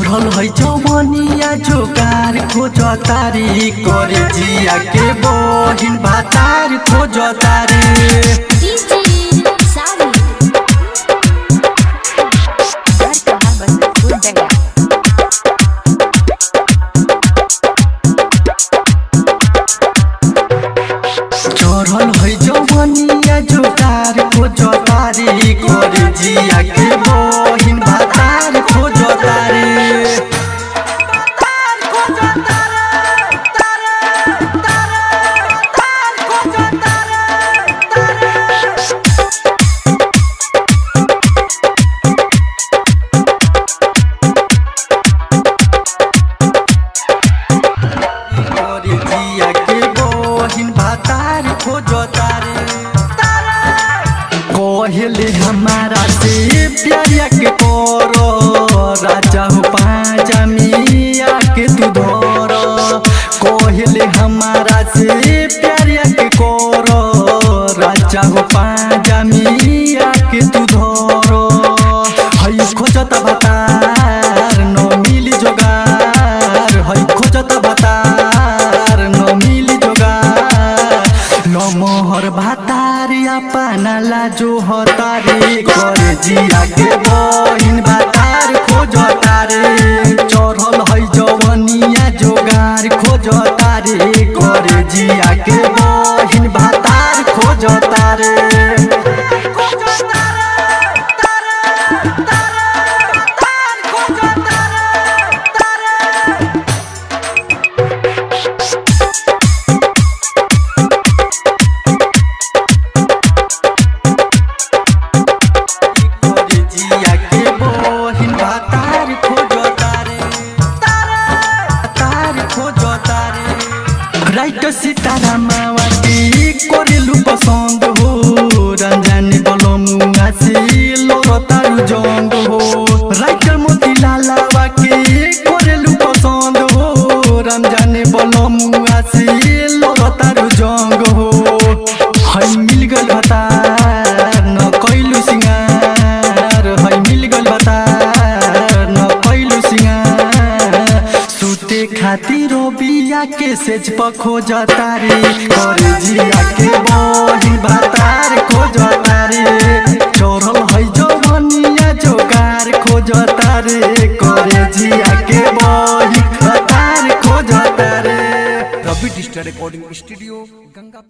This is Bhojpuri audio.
चढ़ल है जवनिया जोगार खोज तारी करे जिया के बहिन भातार खोज तारी। चढ़ल है जवनिया जोगार खोज तारी करे जिया के बहिन भातार खोज तारी। कहले हमारा से प्यारिया के करो राजा हो पाजा मिया के तू धर। कहले हमारा से प्यारिया के करो राजा हो पाजा मिया के तू धर। हई खोजत भतार न मिली जोगार, हई खोजत भतार न मिली जोगार। न मोहर भातार अपना लाजो हतारे करे जिया के बहिन भातार खोज तारे। चढ़ल है जवनिया जोगार खोज तारे करे जिया के बहिन भातार खोज तारे। राइट सितारा मावाटी करेलु पसंद हो रंजानी बलमुआ से लोरो तारु जंग हो। राइट मोती लालावा के करेलु पसंद हो रंजानी बलमुआ से लोरो तारु जंग हो। हई मिल गल भतार न कैलु सिंगार, हई मिल गल भतार न कैलु सिंगार। सुते खातिर बिया के सेज पर खोज तारी करे जिया के बहिन भातार खोज तारी। चढ़ल है जवनिया जोगार खोज तारी करे जिया के बहिन भातार खोज तारी। रवि डिजिटल रिकॉर्डिंग स्टूडियो गंगा।